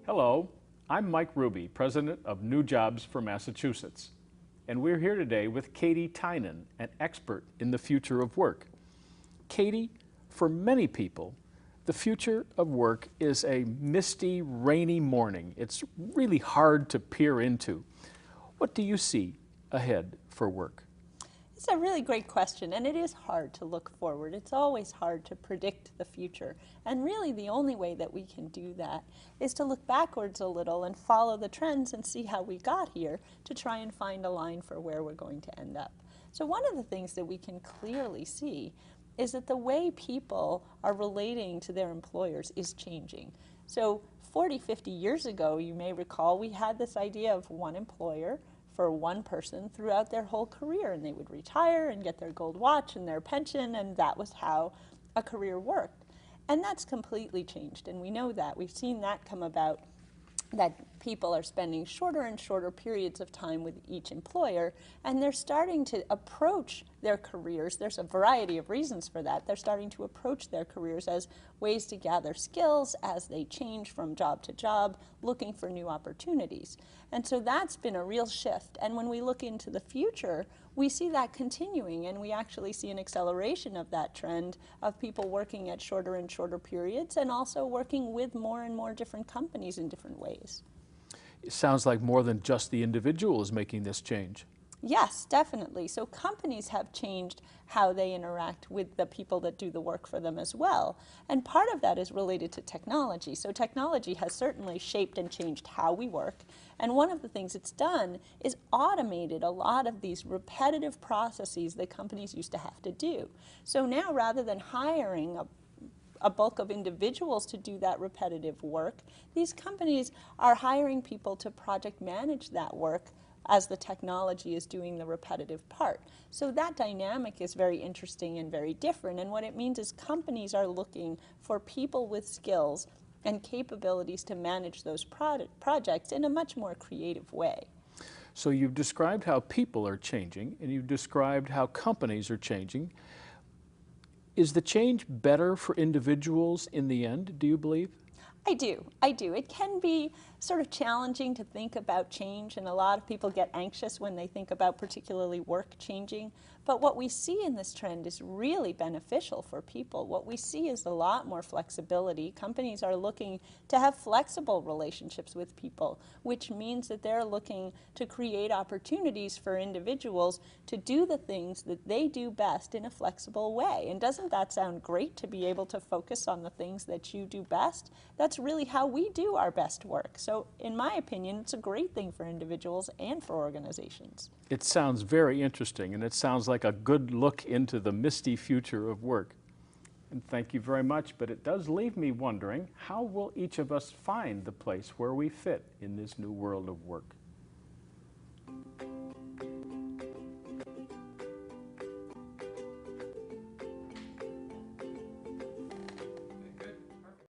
Hello, I'm Mike Ruby, President of New Jobs for Massachusetts, and we're here today with Katie Tynan, an expert in the future of work. Katie, for many people, the future of work is a misty, rainy morning. It's really hard to peer into. What do you see ahead for work? It's a really great question, and it is hard to look forward. It's always hard to predict the future. And really, the only way that we can do that is to look backwards a little and follow the trends and see how we got here to try and find a line for where we're going to end up. So, one of the things that we can clearly see is that the way people are relating to their employers is changing. So, 40, 50 years ago, you may recall, we had this idea of one employer for one person throughout their whole career, and they would retire and get their gold watch and their pension, and that was how a career worked. And that's completely changed, and we know that. We've seen that come about, that people are spending shorter and shorter periods of time with each employer, and they're starting to approach their careers. There's a variety of reasons for that. They're starting to approach their careers as ways to gather skills as they change from job to job, looking for new opportunities. And so that's been a real shift. And when we look into the future, we see that continuing, and we actually see an acceleration of that trend of people working at shorter and shorter periods and also working with more and more different companies in different ways. It sounds like more than just the individual is making this change. Yes, definitely. So companies have changed how they interact with the people that do the work for them as well. And part of that is related to technology. So technology has certainly shaped and changed how we work. And one of the things it's done is automated a lot of these repetitive processes that companies used to have to do. So now, rather than hiring a bulk of individuals to do that repetitive work, these companies are hiring people to project manage that work as the technology is doing the repetitive part. So that dynamic is very interesting and very different. And what it means is companies are looking for people with skills and capabilities to manage those projects in a much more creative way. So you've described how people are changing, and you've described how companies are changing. Is the change better for individuals in the end, do you believe? I do. It can be sort of challenging to think about change, and a lot of people get anxious when they think about particularly work changing. But what we see in this trend is really beneficial for people. What we see is a lot more flexibility. Companies are looking to have flexible relationships with people, which means that they're looking to create opportunities for individuals to do the things that they do best in a flexible way. And doesn't that sound great, to be able to focus on the things that you do best? That's really how we do our best work. So in my opinion, it's a great thing for individuals and for organizations. It sounds very interesting, and it sounds like a good look into the misty future of work. And thank you very much, but it does leave me wondering, how will each of us find the place where we fit in this new world of work?